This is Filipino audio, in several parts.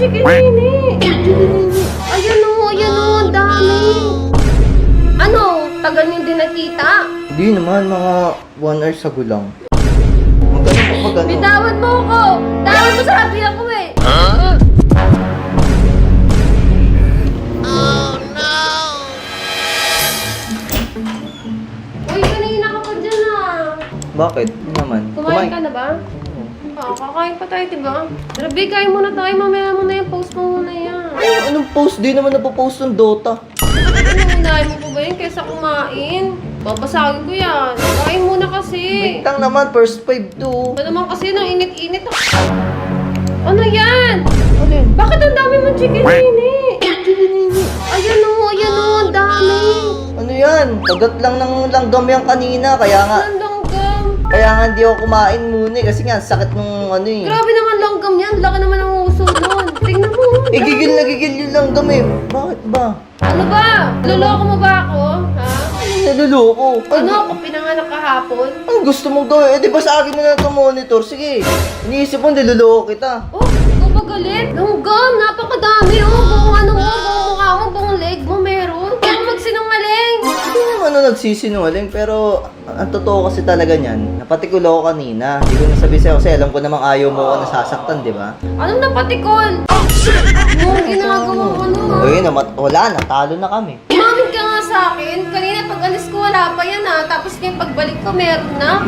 chicken nini. Ayan o, ang dami. Ano, tagal niyo din nakita? Hindi naman, mga 1 hour sa gulang. Magkano pa pag ano? Bitawan mo ako. Tawad mo sabi ako eh. Uy, kanina ka pa dyan ah. Bakit? Ano naman? Kumain ka na ba? Oo, kakain pa tayo, diba? Grabe, kain muna tayo. Mamaya mo na yan. Post mo muna yan. Anong post? Di naman napopost ng Dota. Ano, unahin mo pa ba yun kaysa kumain? Babasagin ko yan. Kain muna kasi. Wait lang naman, first 5 to. Ano naman kasi nang init-init. Ano yan? Alin? Bakit ang dami mong chicken nini? Ayan o, ang dami. Ano yan? Kagat lang ng langgam yan kanina, kaya nga hindi ako kumain muna eh, kasi nga sakit nung ano eh. Grabe naman langgam yan. Laka naman ang uso doon. Tingnan mo. Gigil na gigil yung langgam eh. Bakit ba? Ano ba? Luloko mo ba ako? Ha? Naluloko. Ano ako pinanganak kahapon? Ang gusto mong gawin? Eh, di ba sa akin mo na ito monitor? Sige. Iniisip mo, niluloko kita. Oh, ikaw ba galit? Langgam, napakadami. Oh, buong ano mo, buong mukha mo, buong leg mo meron. Kaya magsinungaling. Hindi naman ano nagsisinungaling, pero ang totoo kasi talaga niyan, napatikulo ko kanina. Hindi ko nasabi sa'yo kasi alam ko namang ayaw mo ako nasasaktan, di ba? Anong napatikol? Anong ginagawa ko ano ha? Uy, wala na, talo na kami. Umamit ka nga sa akin. Kanina pag alis ko wala pa yan ha. Tapos ngayon pagbalik ko meron na.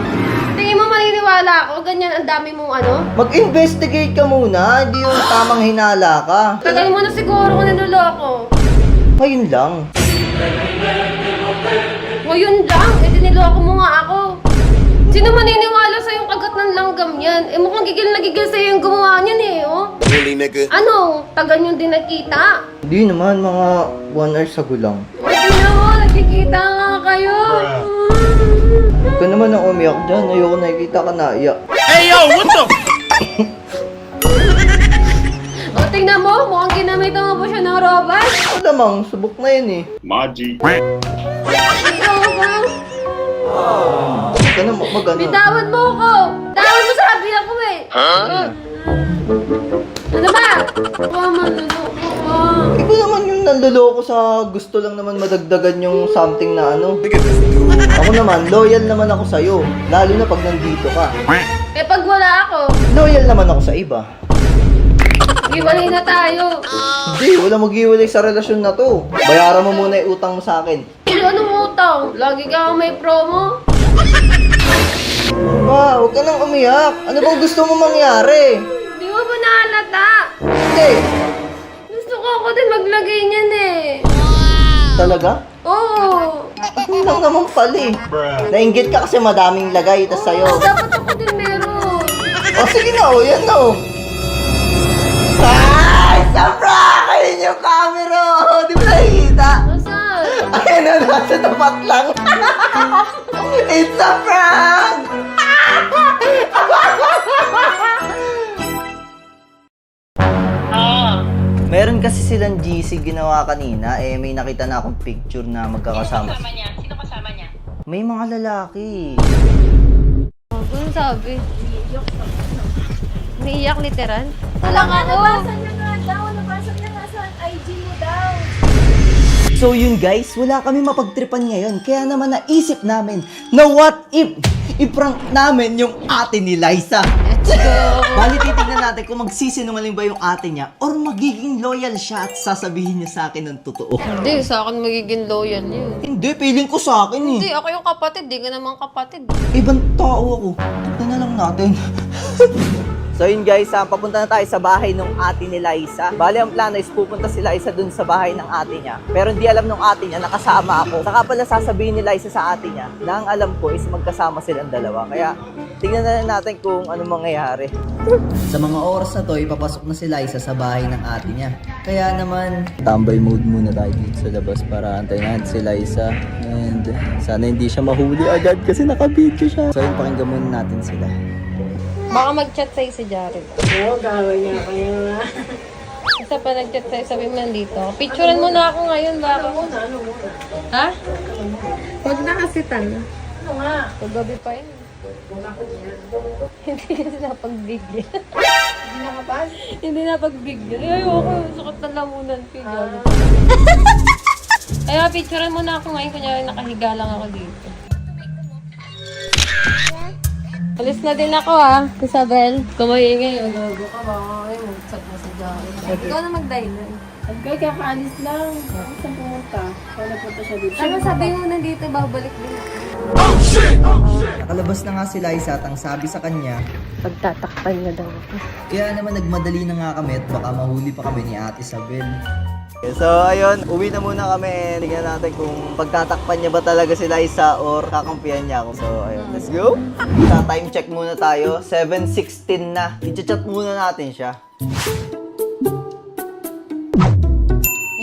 Tingin mo maniniwala ako, ganyan ang dami mong ano? Mag-investigate ka muna, hindi yung tamang hinala ka. Tagal mo na siguro kung niloloko. Ngayon lang. Ngayon lang, niloloko mo nga ako. Sino maniniwala sa yung kagat ng langgam yan? Eh mukhang gigil na gigil sa'yo yung gumawa niyan eh, oh. Really, nigga? Ano? Tagal nyo din nakita? Hindi naman, mga 1 hour sa gulang. Hindi mo, nakikita nga kayo. Huwag ka naman ang umiyak dyan, ayoko nakikita ka naiyak. Hey, yo, what the? O, tingnan mo, mukhang ginamitan mo pa siya ng robot. Wala mang, subok na yun eh. Maji. Ikaw ba? Huwag ka na mag-ano. Bitawan mo ako! Tawad mo sabi ako eh! Ano ba? Manluloko ka. Ikaw naman yung nanloloko sa gusto lang naman madagdagan yung something na ano. Look at this dude. Ako naman, loyal naman ako sa'yo. Lalo na pag nandito ka. Eh pag wala ako, Loyal naman ako sa iba. iwalay na tayo. Hindi, wala mag-iwalay sa relasyon na to. Bayaran mo muna yung utang mo sa akin. Anong utang? Lagi ka may promo? Pa, huwag ka nang umiyak. Ano bang gusto mo mangyari? Di mo ba nahalata? Hindi. Gusto ko ako din maglagay niyan eh. Talaga? Oo. Ano lang naman pala eh. Nainggit ka kasi madaming lagay, tas sa'yo. Dapat ako din meron. O sige na, o yan na o. Ay! Sabra! Ayun yung camera! Di ba nakikita? Nasaan? Ayun na, nasa tapat lang. It's a prank! Meron kasi silang GC ginawa kanina, eh may nakita na akong picture na magkakasama. Sino kasama niya? Sino kasama niya? May mga lalaki. Ano sabi? Umiiyak literal? Wala nga ako. Nabasa niya nga sa IG mo daw. So yun guys, wala kami mapagtripan ngayon. Kaya naman naisip namin na what if i-prank namin yung ate ni Liza. Let's go. Bali titignan natin kung magsisinungaling ba yung ate niya or magiging loyal siya at sasabihin niya sa akin ng totoo. Hindi, sa akin magiging loyal yun. Hindi, feeling ko sa akin eh. Hindi, ako yung kapatid. Di ka naman kapatid. Ibang tao ako. Tignan na lang natin. So yun guys, papunta na tayo sa bahay ng ate ni Liza. Bali ang plano is pupunta si Liza dun sa bahay ng ate niya. Pero hindi alam ng ate niya, nakasama ako. Saka pala sasabihin ni Liza sa ate niya na ang alam ko is magkasama silang dalawa. Kaya tingnan na lang natin kung ano mangyayari. Sa mga oras na to, ipapasok na si Liza sa bahay ng ate niya. Kaya naman, tambay mode muna tayo dito sa labas para antayin natin si Liza. And sana hindi siya mahuli agad kasi naka-video siya. So yun, pakinggan muna natin sila. Baka mag-chat sa'yo si Jared. Oo, gawin niya kayo nga. Isa pa nag-chat sa'yo, sabi mo nandito. Picturean mo na ako ngayon, baka. Ano mo? Ha? Huwag na kasi tan. Ano nga? Paggabi pa yun. Hindi kasi napagbigil. Hindi na pagbigyan. Ay, ayoko. Sakit na lamunan ko. Kaya picturean mo na ako ngayon. Kunyari nakahiga lang ako dito. Alis na din ako Isabel. Kumaingay. Gago ka ba? Ay, mag-chat mo sa Jari. Ikaw na mag-dial. Agay, kakaalis lang. Saan pumunta? Kung nagpunta siya dito. Ano sabi mo nandito? Babalik din. Nakalabas na nga si Liza at ang sabi sa kanya, Pagtatakpan niya daw ako. kaya naman nagmadali na nga kami at baka mahuli pa kami ni Ate Isabel. So ayun, uwi na muna kami. Tingnan natin kung pagtatakpan niya ba talaga si Liza or kakampihan niya ako. So ayun, let's go. Sa time check muna tayo. 7:16 na. I-chat muna natin siya.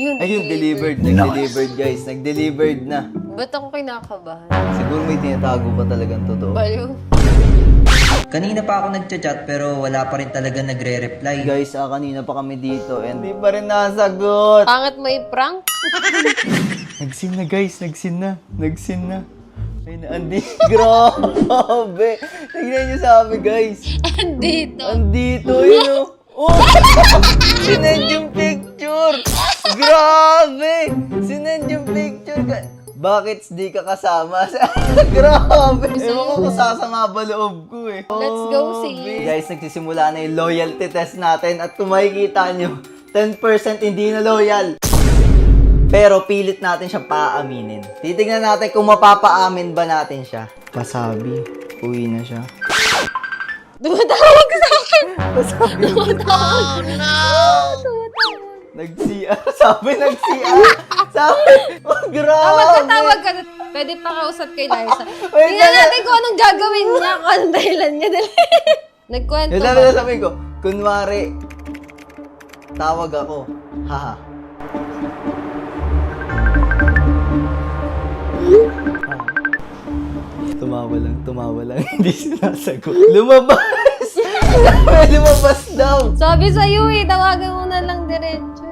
Yun, Ayun, delivered. Nag-delivered guys. Nag-delivered na. Ba't ako kinakabahan? Siguro may tinatago pa talagang totoo. Baliw. Kanina pa ako nagchat pero wala pa rin talaga nagre-reply. Guys, kanina pa kami dito and hindi pa rin nasagot. Pangat mo i-prank? Nagsin na guys, nagsin na. Ay na, andi. Grabe. Tignan niyo sa amin guys. Andito. Andito yun oh. Sinend yung picture. Grabe. Sinend yung picture. Bakit di ka kasama? Grabe. Ewan ko kung sasama ba loob ko eh. Let's go see. Guys, nagsisimula na yung loyalty test natin at kung makikita nyo, 10% hindi na loyal. Pero pilit natin siya paaminin. Titignan natin kung mapapaamin ba natin siya. Pasabi, uwi na siya. Tumatawag sa akin. Pasabi, Tumatawag. Oh, no! Tumatawag. nag-CR. Sabi nag-CR. Sabi, oh, grabe. Magkatawag ka. Pwede pa kausap kay Liza. Wait, Tingnan natin kung anong gagawin niya, kung anong dahilan niya. Dali. Nagkwento Yung ba? sabi ko, kunwari, tawag ako. Haha. Tumawa lang. Hindi sinasagot. Lumabas! Lumabas daw! Sabi sa'yo tawagan mo na lang diretso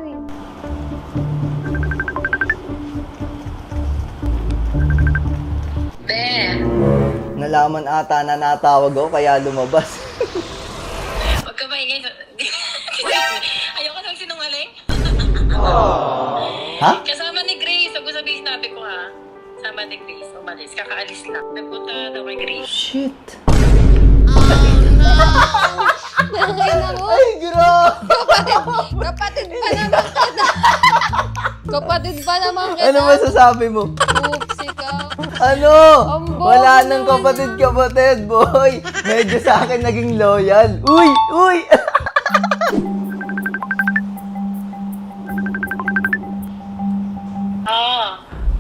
Nalaman ata na natawag ako, kaya lumabas. Huwag ka maingay. Ayoko nang sinungaling. Ha? Kasama ni Grace. Huwag mo sabihin sinabi ko ha. Kasama ni Grace. Umalis. Kakaalis lang. Nagpunta daw kay Grace. Shit! Nakakina mo. Ay, grabe! Kapatid pa naman kita. Kapatid pa naman kita. Ano masasabi mo? Oopsie ka. Ano? Ang bobo Wala nang naman kapatid, boy. Medyo sa akin naging loyal. Uy! Uy! Oo.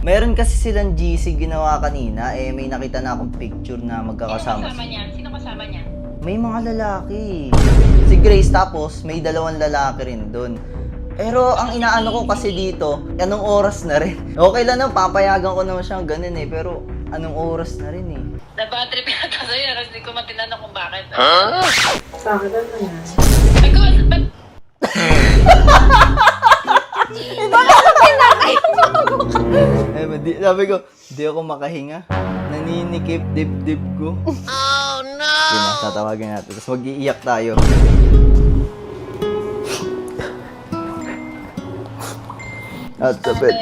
Meron kasi silang GC ginawa kanina, may nakita na akong picture na Sino magkakasama. kasama niya? Sino kasama niya? May mga lalaki. Si Grace tapos may dalawang lalaki rin doon. Pero ang inaano ko kasi dito, anong oras na rin? Okay lang naman, papayagan ko naman siyang ganun pero anong oras na rin Nag-bad trip yata sa'yo kasi hindi ko matinanong kung bakit. Sa akin na yan. Ba't Sabi ko, di ako makahinga. Naninikip dibdib ko. Oh no! Yun na, tatawagin natin. Tapos mag-iiyak tayo. At sapit.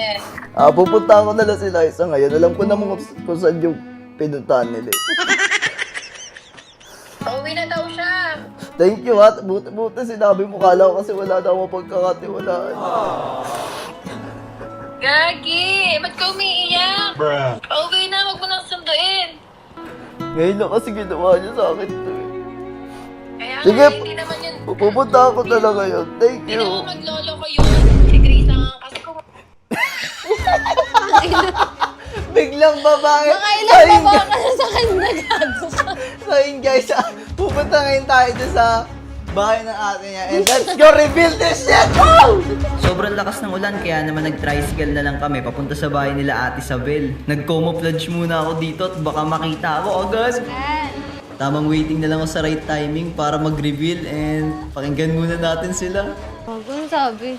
Pupunta ko na lang si Liza ngayon. Alam ko naman kung saan yung pinuntahan nila. pauwi na daw siya? Thank you at buti sinabi mo. Kala ko kasi wala na akong pagkakatiwalaan. Gagi! Ba't ka umiiyak? Pauwi na, wag mo nang sunduin. Ngayon lang kasi ginawa niya sa akin to Kaya Sige. nga, hindi naman yun. Pupunta ako na lang ngayon. Thank Hindi you. naman maglolo ko yun. Si Grace lang ang kasi kung Biglang babae. Makailan pa ba ka na sa kanya gago ka? So yun guys, pupunta ngayon tayo dun sa bahay ng ate niya. And let's go reveal this shit! Woo! Sobrang lakas ng ulan kaya naman nag-tricycle na lang kami papunta sa bahay nila Ate Isabel. Nag-camouflage muna ako dito at baka makita ako agad. Tamang waiting na lang ako sa right timing para mag-reveal and pakinggan muna natin sila. Gago, ano sabi?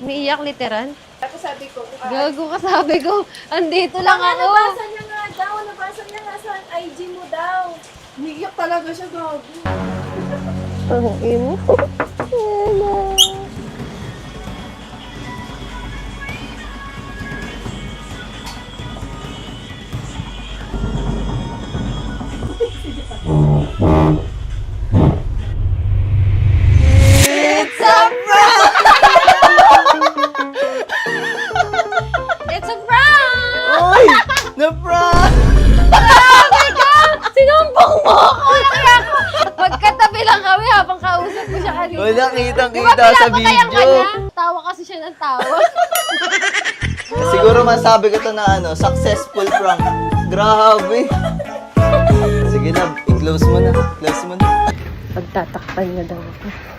Umiiyak literal? Tapos sabi ko, Gago ka sabi ko, andito lang ako. nabasa niya nga daw, nabasa niya nga sa IG mo daw. Umiiyak talaga siya, gago. Ang ino. It's a prank! It's a prank! Uy! Na-prank! Sinumpong mo ako! Kaya ako! Magkatabi lang kami habang kausap ko siya kanina. Wala, Di kitang-kita ba sa pinapatayan ka video. niya? Tawa kasi siya ng tawa. Siguro masabi ko to na successful prank. Grabe. Sige na, i-close mo na. Close mo na. Pagtatakpan niya daw ako.